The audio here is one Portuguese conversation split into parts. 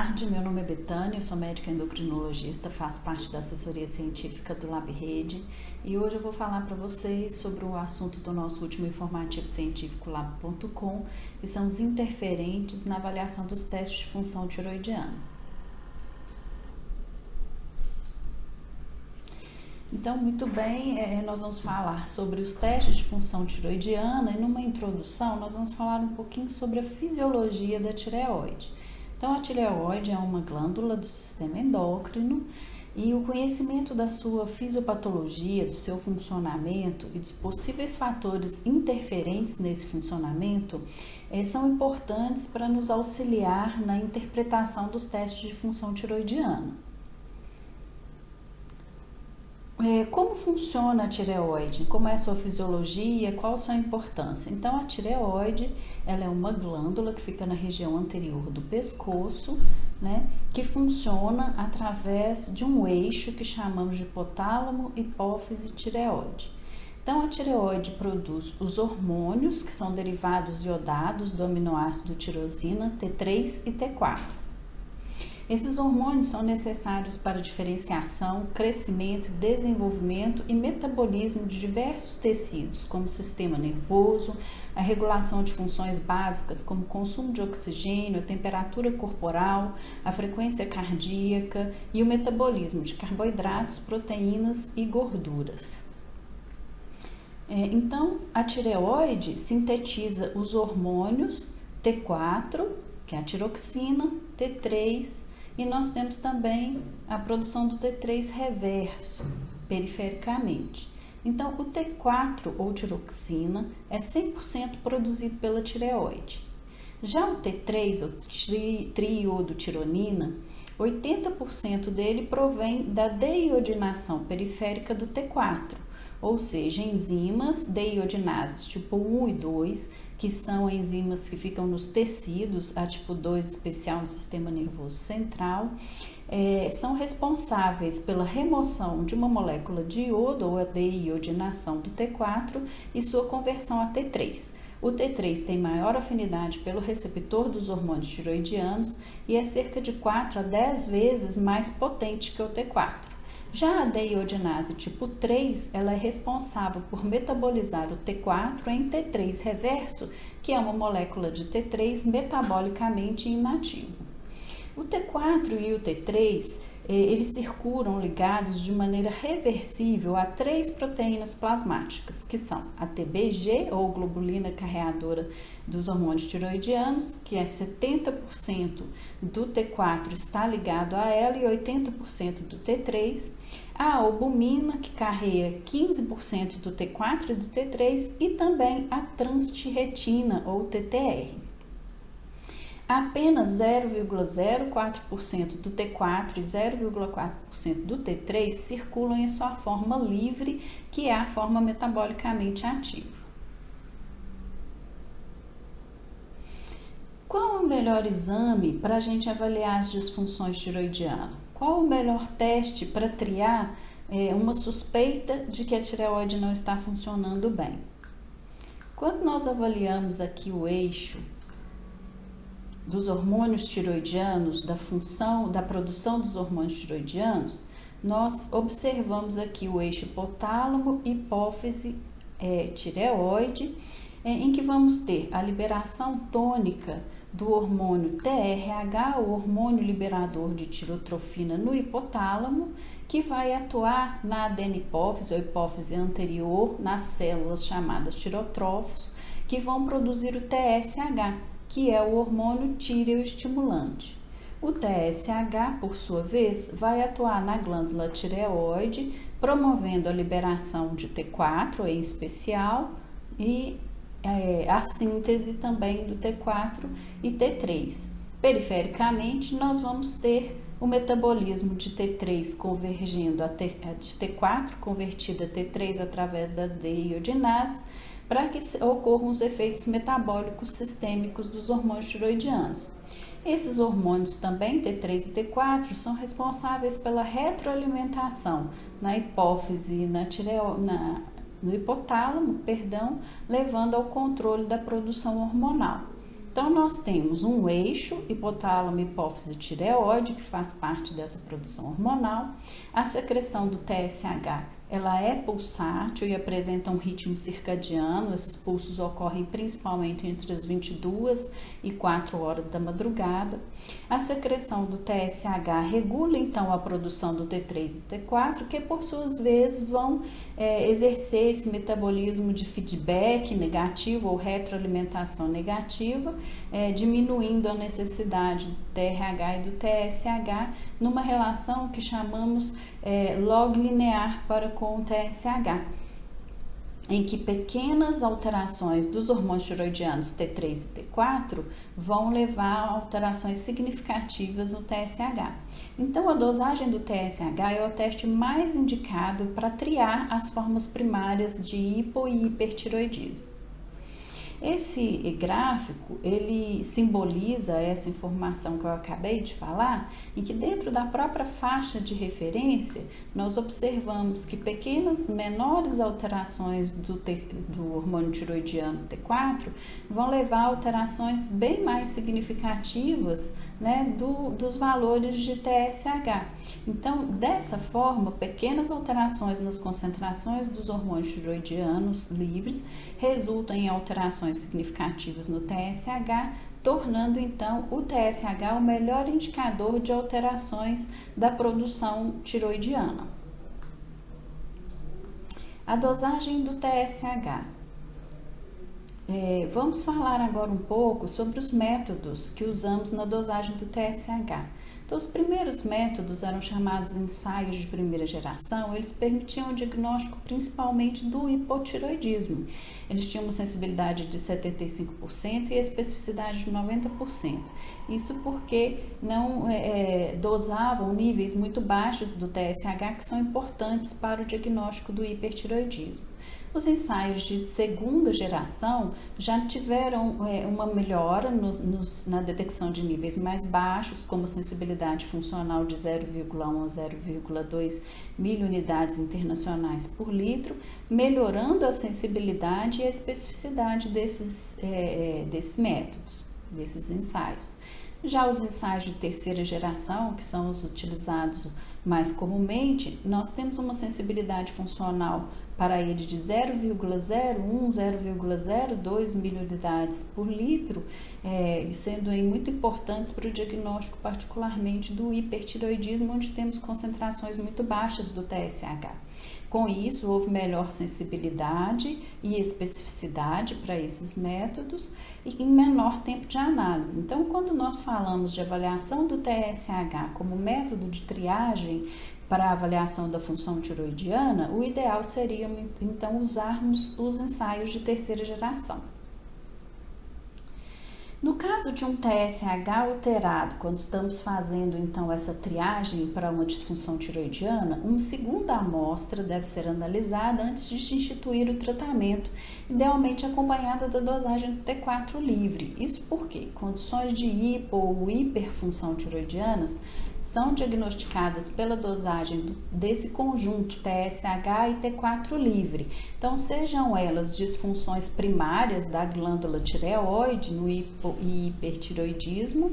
tarde, meu nome é Betânia, eu sou médica endocrinologista, faço parte da assessoria científica do LabRede e hoje eu vou falar para vocês sobre o assunto do nosso último informativo científico lab.com, que são os interferentes na avaliação dos testes de função tiroidiana. Então, muito bem, nós vamos falar sobre os testes de função tiroidiana e numa introdução nós vamos falar um pouquinho sobre a fisiologia da tireoide. Então, a tireoide é uma glândula do sistema endócrino e o conhecimento da sua fisiopatologia, do seu funcionamento e dos possíveis fatores interferentes nesse funcionamento são importantes para nos auxiliar na interpretação dos testes de função tiroidiana. Como funciona a tireoide? Como é a sua fisiologia? Qual a sua importância? Então, a tireoide, ela é uma glândula que fica na região anterior do pescoço, né, que funciona através de um eixo que chamamos de hipotálamo, hipófise e tireoide. Então, a tireoide produz os hormônios, que são derivados iodados do aminoácido tirosina, T3 e T4. Esses hormônios são necessários para a diferenciação, crescimento, desenvolvimento e metabolismo de diversos tecidos, como o sistema nervoso, a regulação de funções básicas como o consumo de oxigênio, a temperatura corporal, a frequência cardíaca e o metabolismo de carboidratos, proteínas e gorduras. Então, a tireoide sintetiza os hormônios T4, que é a tiroxina, T3, e nós temos também a produção do T3 reverso, perifericamente. Então, o T4, ou tiroxina, é 100% produzido pela tireoide. Já o T3, ou triiodotironina, 80% dele provém da deiodinação periférica do T4, ou seja, enzimas deiodinases tipo 1 e 2, que são enzimas que ficam nos tecidos, a tipo 2 especial no sistema nervoso central, são responsáveis pela remoção de uma molécula de iodo ou a deiodinação do T4 e sua conversão a T3. O T3 tem maior afinidade pelo receptor dos hormônios tiroidianos e é cerca de 4 a 10 vezes mais potente que o T4. Já a deiodinase tipo 3, ela é responsável por metabolizar o T4 em T3 reverso, que é uma molécula de T3 metabolicamente inativo. O T4 e o T3, eles circulam ligados de maneira reversível a 3 proteínas plasmáticas, que são a TBG, ou globulina carreadora dos hormônios tiroidianos, que é 70% do T4 está ligado a ela e 80% do T3, a albumina, que carrega 15% do T4 e do T3, e também a transtirretina, ou TTR. Apenas 0,04% do T4 e 0,4% do T3 circulam em sua forma livre, que é a forma metabolicamente ativa. Qual o melhor exame para a gente avaliar as disfunções tiroidianas? Qual o melhor teste para triar uma suspeita de que a tireoide não está funcionando bem? Quando nós avaliamos aqui o eixo dos hormônios tiroidianos, da produção dos hormônios tiroidianos, nós observamos aqui o eixo hipotálamo, hipófise, tireoide, em que vamos ter a liberação tônica do hormônio TRH, o hormônio liberador de tirotrofina no hipotálamo, que vai atuar na adenipófise ou hipófise anterior, nas células chamadas tirotrófos, que vão produzir o TSH, que é o hormônio tireoestimulante. O TSH, por sua vez, vai atuar na glândula tireoide, promovendo a liberação de T4 em especial e a síntese também do T4 e T3. Perifericamente, nós vamos ter o metabolismo de T3 convergindo de T4 convertido a T3 através das deiodinases, para que ocorram os efeitos metabólicos sistêmicos dos hormônios tiroidianos. Esses hormônios também, T3 e T4, são responsáveis pela retroalimentação na hipófise e no hipotálamo, levando ao controle da produção hormonal. Então, nós temos um eixo, hipotálamo, hipófise, tireoide, que faz parte dessa produção hormonal. A secreção do TSH, ela é pulsátil e apresenta um ritmo circadiano. Esses pulsos ocorrem principalmente entre as 22 e 4 horas da madrugada. A secreção do TSH regula então a produção do T3 e T4, que por suas vezes vão exercer esse metabolismo de feedback negativo ou retroalimentação negativa, diminuindo a necessidade do TRH e do TSH numa relação que chamamos log linear para com o TSH, em que pequenas alterações dos hormônios tiroidianos T3 e T4 vão levar a alterações significativas no TSH. Então, a dosagem do TSH é o teste mais indicado para triar as formas primárias de hipo e hipertiroidismo. Esse gráfico, ele simboliza essa informação que eu acabei de falar, em que dentro da própria faixa de referência, nós observamos que pequenas, menores alterações do hormônio tiroidiano T4 vão levar a alterações bem mais significativas, né, dos valores de TSH. Então, dessa forma, pequenas alterações nas concentrações dos hormônios tiroidianos livres resultam em alterações significativas no TSH, tornando então o TSH o melhor indicador de alterações da produção tiroidiana. A dosagem do TSH. Vamos falar agora um pouco sobre os métodos que usamos na dosagem do TSH. Então, os primeiros métodos eram chamados ensaios de primeira geração. Eles permitiam o diagnóstico principalmente do hipotiroidismo. Eles tinham uma sensibilidade de 75% e a especificidade de 90%. Isso porque não dosavam níveis muito baixos do TSH, que são importantes para o diagnóstico do hipertiroidismo. Os ensaios de segunda geração já tiveram uma melhora na detecção de níveis mais baixos, como sensibilidade funcional de 0,1 a 0,2 miliunidades internacionais por litro, melhorando a sensibilidade e a especificidade desses métodos, desses ensaios. Já os ensaios de terceira geração, que são os utilizados mais comumente, nós temos uma sensibilidade funcional para ele de 0,01, 0,02 miliunidades por litro, sendo muito importantes para o diagnóstico particularmente do hipertiroidismo, onde temos concentrações muito baixas do TSH. Com isso, houve melhor sensibilidade e especificidade para esses métodos e em menor tempo de análise. Então, quando nós falamos de avaliação do TSH como método de triagem para a avaliação da função tiroidiana, o ideal seria, então, usarmos os ensaios de terceira geração. No caso de um TSH alterado, quando estamos fazendo então essa triagem para uma disfunção tiroidiana, uma segunda amostra deve ser analisada antes de instituir o tratamento, idealmente acompanhada da dosagem do T4 livre. Isso porque condições de hipo ou hiperfunção tiroidianas são diagnosticadas pela dosagem desse conjunto TSH e T4 livre. Então, sejam elas disfunções primárias da glândula tireoide no hipo e hipertiroidismo,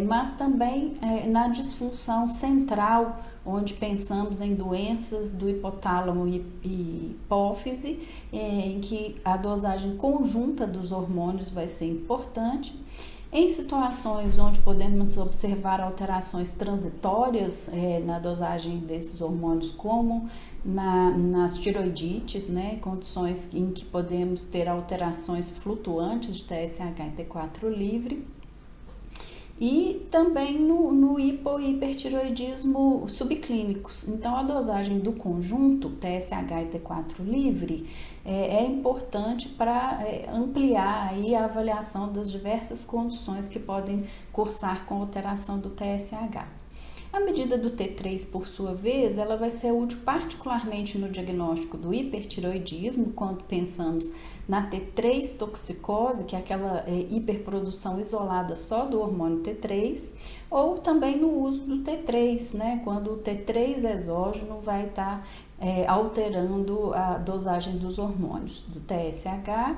mas também na disfunção central, onde pensamos em doenças do hipotálamo e hipófise, em que a dosagem conjunta dos hormônios vai ser importante. Em situações onde podemos observar alterações transitórias na dosagem desses hormônios, como nas tiroidites, né, condições em que podemos ter alterações flutuantes de TSH e T4 livre, e também no hipo e hipertiroidismo subclínicos. Então, a dosagem do conjunto TSH e T4 livre é importante para ampliar aí a avaliação das diversas condições que podem cursar com alteração do TSH. A medida do T3, por sua vez, ela vai ser útil particularmente no diagnóstico do hipertiroidismo, quando pensamos na T3 toxicose, que é aquela hiperprodução isolada só do hormônio T3, ou também no uso do T3, né, quando o T3 exógeno vai estar alterando a dosagem dos hormônios, do TSH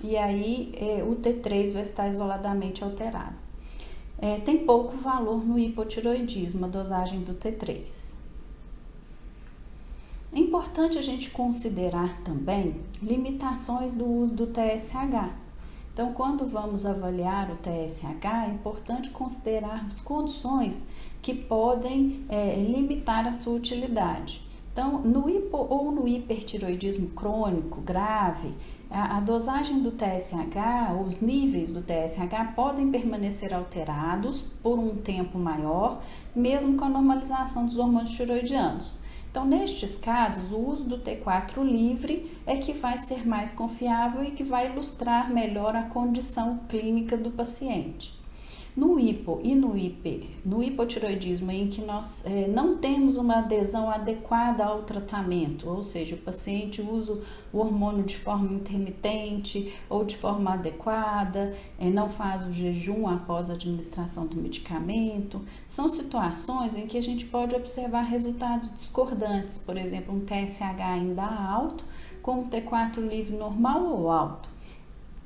e aí o T3 vai estar isoladamente alterado. Tem pouco valor no hipotireoidismo, a dosagem do T3. É importante a gente considerar também limitações do uso do TSH. Então, quando vamos avaliar o TSH, é importante considerarmos condições que podem limitar a sua utilidade. Então, no hipertireoidismo crônico grave, a dosagem do TSH, os níveis do TSH podem permanecer alterados por um tempo maior, mesmo com a normalização dos hormônios tireoidianos. Então, nestes casos, o uso do T4 livre é que vai ser mais confiável e que vai ilustrar melhor a condição clínica do paciente. No hipotireoidismo, em que nós não temos uma adesão adequada ao tratamento, ou seja, o paciente usa o hormônio de forma intermitente ou de forma adequada, não faz o jejum após a administração do medicamento, são situações em que a gente pode observar resultados discordantes, por exemplo, um TSH ainda alto com um T4 livre normal ou alto,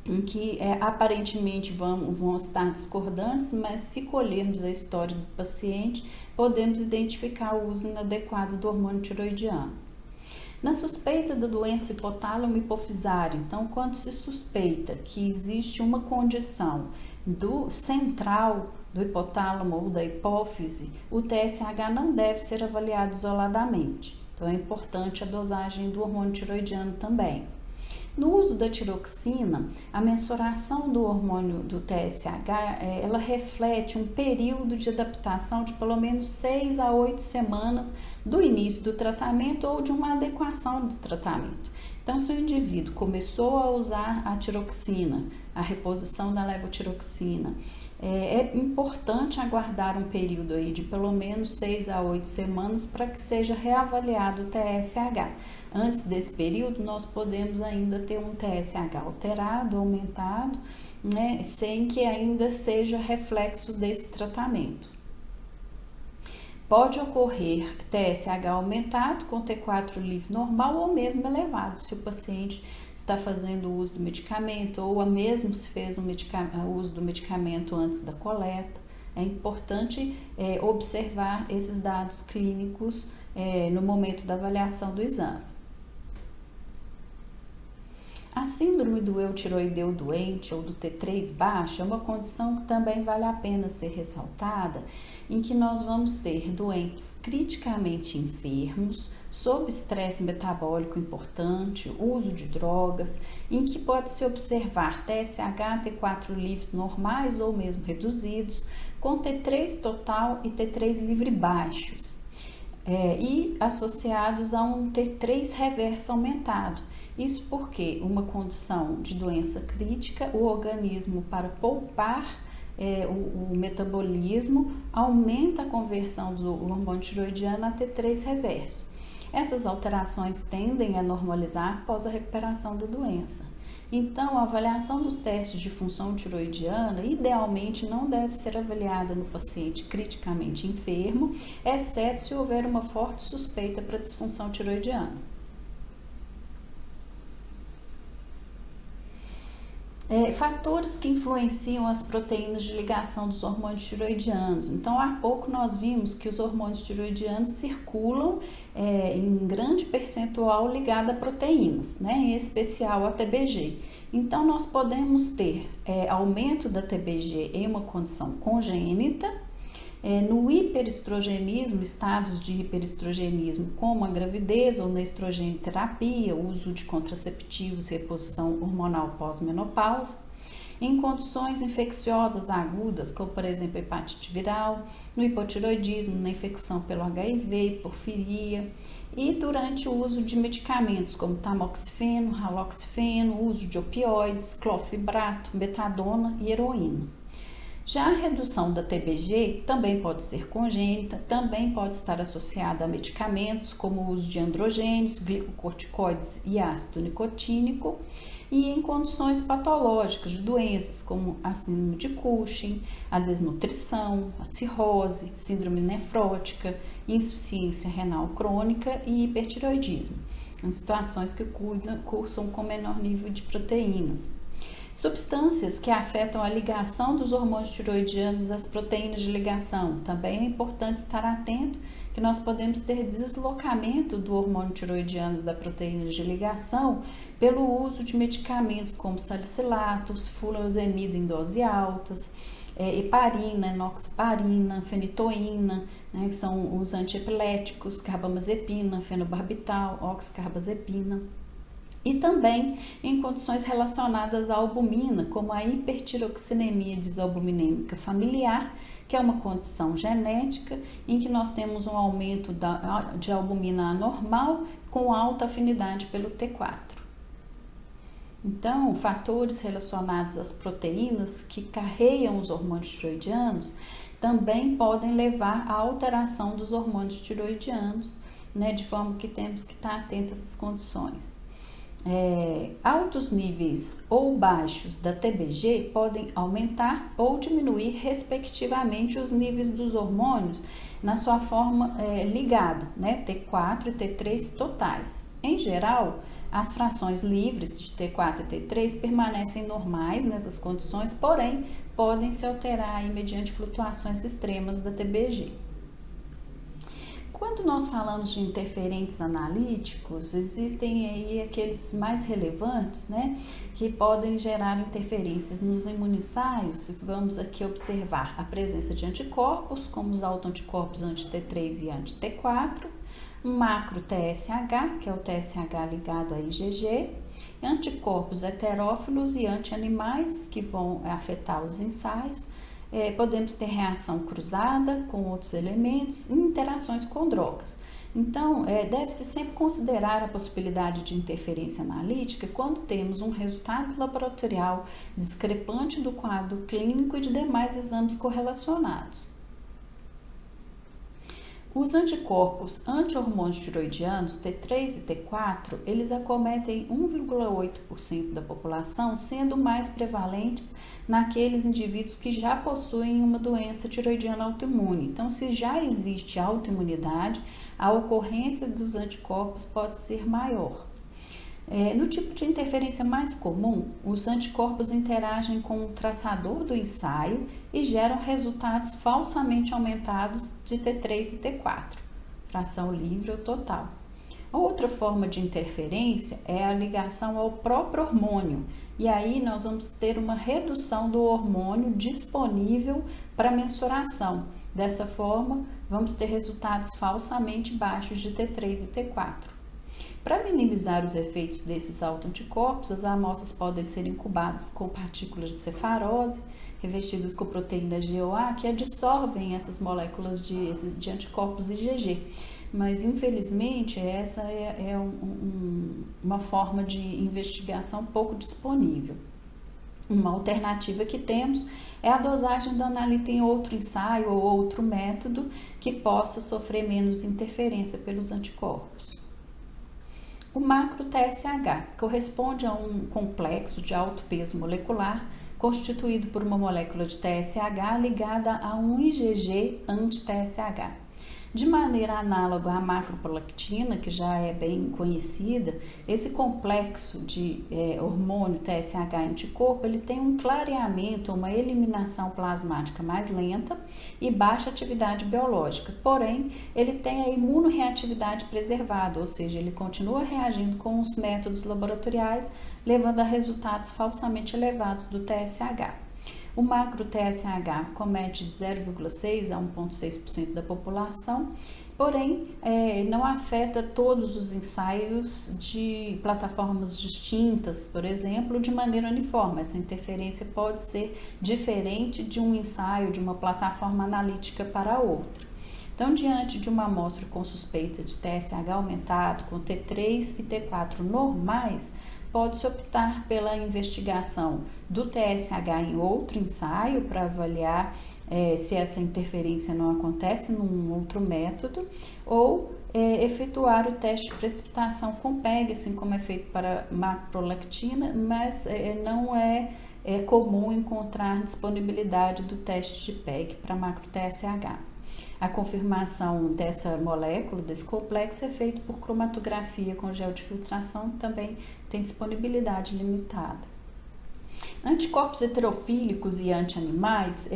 em que aparentemente vão estar discordantes, mas se colhermos a história do paciente, podemos identificar o uso inadequado do hormônio tireoidiano. Na suspeita da doença hipotálamo hipofisária, então, quando se suspeita que existe uma condição do central do hipotálamo ou da hipófise, o TSH não deve ser avaliado isoladamente. Então, é importante a dosagem do hormônio tireoidiano também. No uso da tiroxina, a mensuração do hormônio do TSH, ela reflete um período de adaptação de pelo menos 6 a 8 semanas do início do tratamento ou de uma adequação do tratamento. Então, se o indivíduo começou a usar a tiroxina, a reposição da levotiroxina, é importante aguardar um período aí de pelo menos 6 a 8 semanas para que seja reavaliado o TSH. Antes desse período, nós podemos ainda ter um TSH alterado, aumentado, né, sem que ainda seja reflexo desse tratamento. Pode ocorrer TSH aumentado com T4 livre normal ou mesmo elevado, se o paciente está fazendo uso do medicamento ou mesmo se fez o uso do medicamento antes da coleta. É importante observar esses dados clínicos no momento da avaliação do exame. A síndrome do eutiroideu doente ou do T3 baixo é uma condição que também vale a pena ser ressaltada, em que nós vamos ter doentes criticamente enfermos, sob estresse metabólico importante, uso de drogas, em que pode-se observar TSH, T4 livres normais ou mesmo reduzidos, com T3 total e T3 livre baixos, e associados a um T3 reverso aumentado. Isso porque uma condição de doença crítica, o organismo, para poupar o metabolismo, aumenta a conversão do hormônio tireoidiano a T3 reverso. Essas alterações tendem a normalizar após a recuperação da doença. Então, a avaliação dos testes de função tireoidiana, idealmente, não deve ser avaliada no paciente criticamente enfermo, exceto se houver uma forte suspeita para disfunção tireoidiana. Fatores que influenciam as proteínas de ligação dos hormônios tireoidianos. Então, há pouco nós vimos que os hormônios tireoidianos circulam em grande percentual ligado a proteínas, né? Em especial a TBG. Então, nós podemos ter aumento da TBG em uma condição congênita, no hiperestrogenismo, estados de hiperestrogenismo como a gravidez ou na estrogenoterapia, uso de contraceptivos, reposição hormonal pós-menopausa, em condições infecciosas agudas, como por exemplo hepatite viral, no hipotireoidismo, na infecção pelo HIV, porfiria, e durante o uso de medicamentos como tamoxifeno, raloxifeno, uso de opioides, clofebrato, betadona e heroína. Já a redução da TBG também pode ser congênita, também pode estar associada a medicamentos como o uso de androgênios, glicocorticoides e ácido nicotínico, e em condições patológicas de doenças como a síndrome de Cushing, a desnutrição, a cirrose, síndrome nefrótica, insuficiência renal crônica e hipertireoidismo, em situações que cursam com menor nível de proteínas. Substâncias que afetam a ligação dos hormônios tiroidianos às proteínas de ligação. Também é importante estar atento que nós podemos ter deslocamento do hormônio tiroidiano da proteína de ligação pelo uso de medicamentos como salicilatos, furosemida em dose altas, heparina, enoxaparina, fenitoína, né, que são os antiepiléticos, carbamazepina, fenobarbital, oxcarbazepina. E também em condições relacionadas à albumina, como a hipertiroxinemia desalbuminêmica familiar, que é uma condição genética em que nós temos um aumento de albumina anormal com alta afinidade pelo T4. Então, fatores relacionados às proteínas que carregam os hormônios tiroidianos também podem levar à alteração dos hormônios tiroidianos, né, de forma que temos que estar atentos a essas condições. Altos níveis ou baixos da TBG podem aumentar ou diminuir respectivamente os níveis dos hormônios na sua forma ligada, né, T4 e T3 totais. Em geral, as frações livres de T4 e T3 permanecem normais nessas condições, porém podem se alterar aí mediante flutuações extremas da TBG. Quando nós falamos de interferentes analíticos, existem aí aqueles mais relevantes, né, que podem gerar interferências nos imunossaios. Vamos aqui observar a presença de anticorpos, como os autoanticorpos anti-T3 e anti-T4, macro TSH, que é o TSH ligado a IgG, anticorpos heterófilos e anti-animais, que vão afetar os ensaios. Podemos ter reação cruzada com outros elementos e interações com drogas. Então, deve-se sempre considerar a possibilidade de interferência analítica quando temos um resultado laboratorial discrepante do quadro clínico e de demais exames correlacionados. Os anticorpos anti-hormônios tiroidianos, T3 e T4, eles acometem 1,8% da população, sendo mais prevalentes naqueles indivíduos que já possuem uma doença tiroidiana autoimune. Então, se já existe autoimunidade, a ocorrência dos anticorpos pode ser maior. No tipo de interferência mais comum, os anticorpos interagem com o traçador do ensaio e geram resultados falsamente aumentados de T3 e T4, fração livre ou total. Outra forma de interferência é a ligação ao próprio hormônio, e aí nós vamos ter uma redução do hormônio disponível para mensuração. Dessa forma, vamos ter resultados falsamente baixos de T3 e T4. Para minimizar os efeitos desses autoanticorpos, as amostras podem ser incubadas com partículas de cefarose, revestidas com proteína GOA, que absorvem essas moléculas de anticorpos IgG. Mas, infelizmente, essa é uma forma de investigação pouco disponível. Uma alternativa que temos é a dosagem do analita em outro ensaio ou outro método que possa sofrer menos interferência pelos anticorpos. O macro TSH corresponde a um complexo de alto peso molecular constituído por uma molécula de TSH ligada a um IgG anti-TSH. De maneira análoga à macroprolactina, que já é bem conhecida, esse complexo de hormônio TSH e anticorpo, ele tem um clareamento, uma eliminação plasmática mais lenta e baixa atividade biológica, porém, ele tem a imunorreatividade preservada, ou seja, ele continua reagindo com os métodos laboratoriais, levando a resultados falsamente elevados do TSH. O macro TSH comete de 0,6% a 1,6% da população, porém não afeta todos os ensaios de plataformas distintas, por exemplo, de maneira uniforme. Essa interferência pode ser diferente de um ensaio de uma plataforma analítica para outra. Então, diante de uma amostra com suspeita de TSH aumentado, com T3 e T4 normais, pode-se optar pela investigação do TSH em outro ensaio para avaliar se essa interferência não acontece num outro método, ou efetuar o teste de precipitação com PEG, assim como é feito para macroprolactina, mas não é comum encontrar disponibilidade do teste de PEG para macro-TSH. A confirmação dessa molécula, desse complexo, é feita por cromatografia com gel de filtração, que também tem disponibilidade limitada. Anticorpos heterofílicos e antianimais,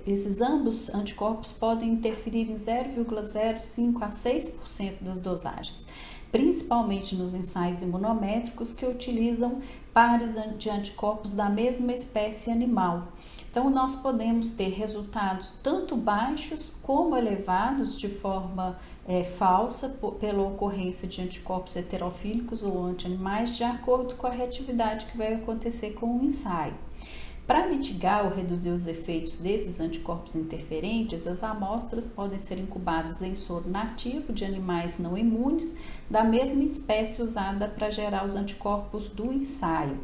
esses ambos anticorpos podem interferir em 0,05 a 6% das dosagens, principalmente nos ensaios imunométricos que utilizam pares de anticorpos da mesma espécie animal. Então, nós podemos ter resultados tanto baixos como elevados de forma falsa pela ocorrência de anticorpos heterofílicos ou antianimais, de acordo com a reatividade que vai acontecer com o ensaio. Para mitigar ou reduzir os efeitos desses anticorpos interferentes, as amostras podem ser incubadas em soro nativo de animais não imunes da mesma espécie usada para gerar os anticorpos do ensaio,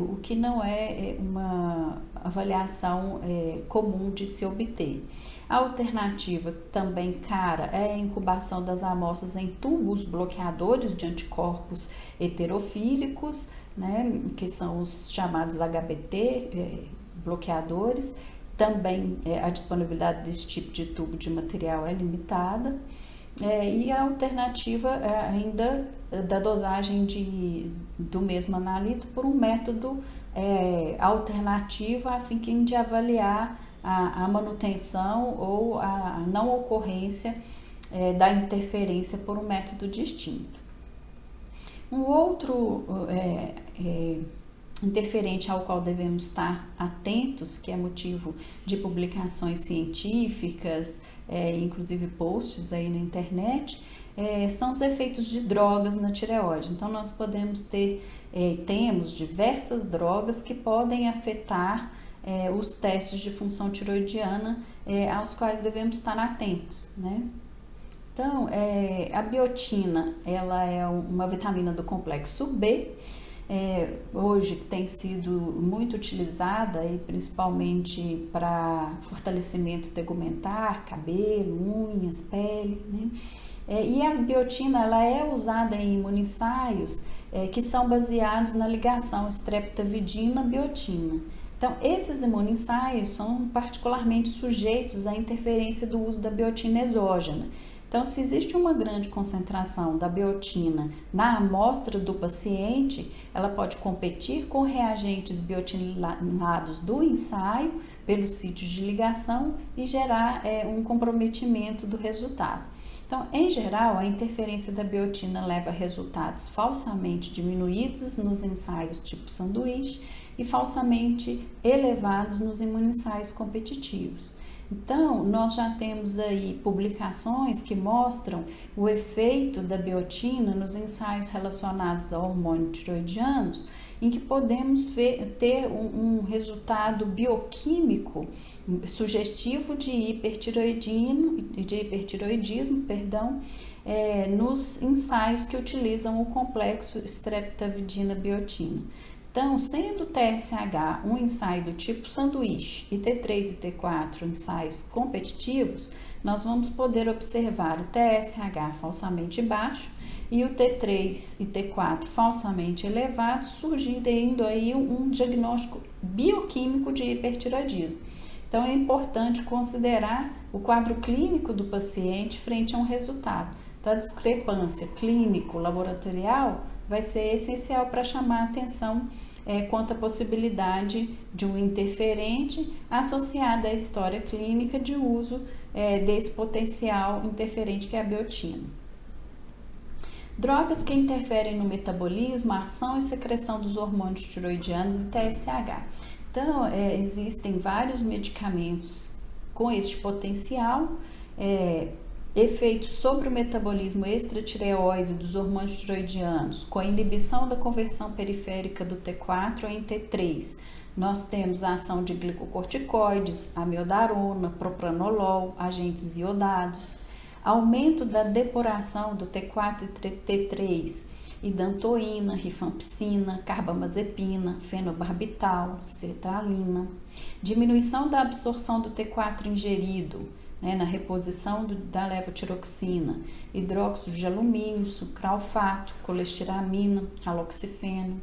o que não é uma avaliação comum de se obter. A alternativa também cara é a incubação das amostras em tubos bloqueadores de anticorpos heterofílicos, né, que são os chamados HBT, bloqueadores. Também a disponibilidade desse tipo de tubo de material é limitada. E a alternativa ainda da dosagem do mesmo analito por um método alternativo a fim de avaliar a manutenção ou a não ocorrência da interferência por um método distinto. Um outro interferente ao qual devemos estar atentos, que é motivo de publicações científicas, inclusive posts aí na internet, são os efeitos de drogas na tireoide. Então, nós temos diversas drogas que podem afetar os testes de função tiroidiana, aos quais devemos estar atentos, né? Então, a biotina, ela é uma vitamina do complexo B, hoje tem sido muito utilizada, principalmente para fortalecimento tegumentar, cabelo, unhas, pele, né? E a biotina, ela é usada em imunensaios que são baseados na ligação streptavidina-biotina. Então, esses imunensaios são particularmente sujeitos à interferência do uso da biotina exógena. Então, se existe uma grande concentração da biotina na amostra do paciente, ela pode competir com reagentes biotinados do ensaio pelos sítios de ligação e gerar um comprometimento do resultado. Então, em geral, a interferência da biotina leva a resultados falsamente diminuídos nos ensaios tipo sanduíche e falsamente elevados nos imunensaios competitivos. Então, nós já temos aí publicações que mostram o efeito da biotina nos ensaios relacionados a hormônios tiroidianos, em que podemos ter um resultado bioquímico sugestivo de hipertiroidismo, nos ensaios que utilizam o complexo streptavidina-biotina. Então, sendo o TSH um ensaio do tipo sanduíche e T3 e T4 ensaios competitivos, nós vamos poder observar o TSH falsamente baixo e o T3 e T4 falsamente elevado, surgindo aí um diagnóstico bioquímico de hipertiroidismo. Então, é importante considerar o quadro clínico do paciente frente a um resultado. Então, a discrepância clínico-laboratorial vai ser essencial para chamar a atenção quanto à possibilidade de um interferente associado à história clínica de uso desse potencial interferente que é a biotina. Drogas que interferem no metabolismo, ação e secreção dos hormônios tiroidianos e TSH. Então, existem vários medicamentos com este potencial, efeitos sobre o metabolismo extratireoide dos hormônios tiroidianos, com a inibição da conversão periférica do T4 em T3. Nós temos a ação de glicocorticoides, amiodarona, propranolol, agentes iodados, aumento da depuração do T4 e T3, idantoína, rifampicina, carbamazepina, fenobarbital, sertralina, diminuição da absorção do T4 ingerido, na reposição da levotiroxina, hidróxido de alumínio, sucralfato, colestiramina, haloxifeno.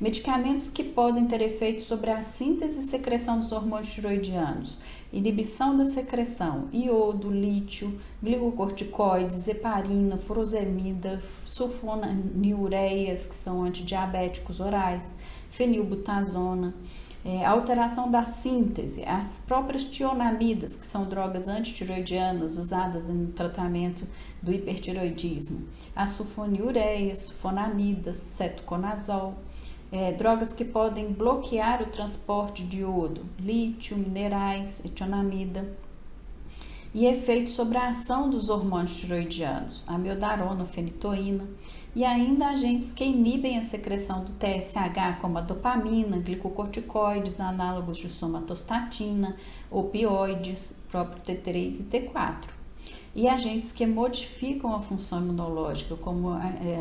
Medicamentos que podem ter efeito sobre a síntese e secreção dos hormônios tiroidianos, inibição da secreção, iodo, lítio, glicocorticoides, heparina, furosemida, sulfonilureias, que são antidiabéticos orais, fenilbutazona, alteração da síntese, as próprias tionamidas, que são drogas antitiroidianas usadas no tratamento do hipertiroidismo, a sulfonilureia, sulfonamidas, cetoconazol, drogas que podem bloquear o transporte de iodo, lítio, minerais, etionamida, e efeitos sobre a ação dos hormônios tiroidianos, a amiodarona, fenitoína, e ainda agentes que inibem a secreção do TSH, como a dopamina, glicocorticoides, análogos de somatostatina, opioides, próprio T3 e T4. E agentes que modificam a função imunológica, como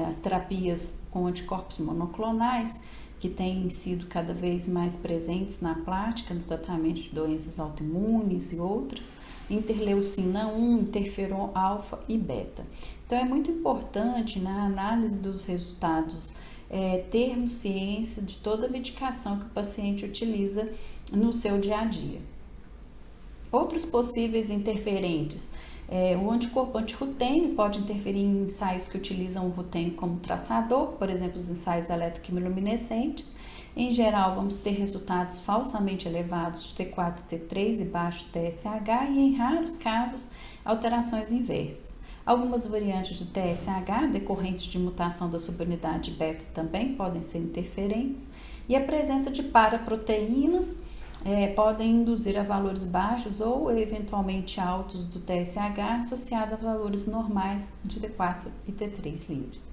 as terapias com anticorpos monoclonais, que têm sido cada vez mais presentes na prática no tratamento de doenças autoimunes e outras, interleucina 1, interferon alfa e beta. Então é muito importante na análise dos resultados termos ciência de toda a medicação que o paciente utiliza no seu dia a dia. Outros possíveis interferentes. O anticorpo antirrutênio pode interferir em ensaios que utilizam o rutênio como traçador, por exemplo, os ensaios eletroquimiluminescentes. Em geral, vamos ter resultados falsamente elevados de T4 e T3 e baixo TSH e, em raros casos, alterações inversas. Algumas variantes de TSH, decorrentes de mutação da subunidade beta, também podem ser interferentes. E a presença de paraproteínas podem induzir a valores baixos ou eventualmente altos do TSH associado a valores normais de T4 e T3 livres.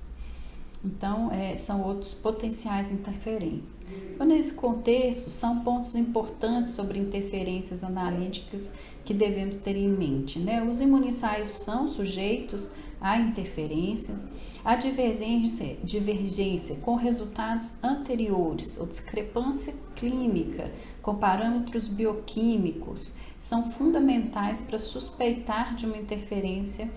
Então, são outros potenciais interferentes. Então, nesse contexto, são pontos importantes sobre interferências analíticas que devemos ter em mente, né? Os imunensaios são sujeitos a interferências, a divergência com resultados anteriores ou discrepância clínica com parâmetros bioquímicos são fundamentais para suspeitar de uma interferência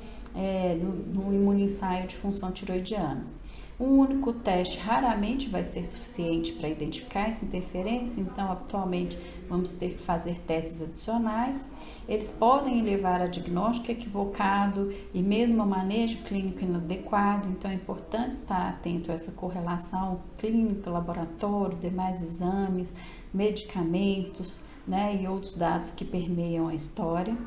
no imunensaio de função tiroidiana. Um único teste raramente vai ser suficiente para identificar essa interferência, então atualmente vamos ter que fazer testes adicionais. Eles podem levar a diagnóstico equivocado e mesmo a manejo clínico inadequado, então é importante estar atento a essa correlação clínica, laboratório, demais exames, medicamentos, né, e outros dados que permeiam a história.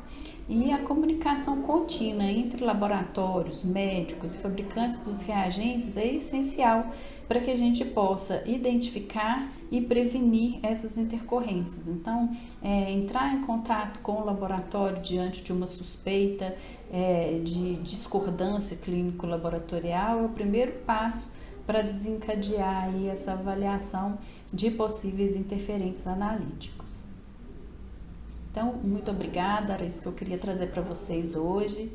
E a comunicação contínua entre laboratórios, médicos e fabricantes dos reagentes é essencial para que a gente possa identificar e prevenir essas intercorrências. Então, entrar em contato com o laboratório diante de uma suspeita de discordância clínico-laboratorial é o primeiro passo para desencadear aí essa avaliação de possíveis interferentes analíticos. Então, muito obrigada, era isso que eu queria trazer para vocês hoje.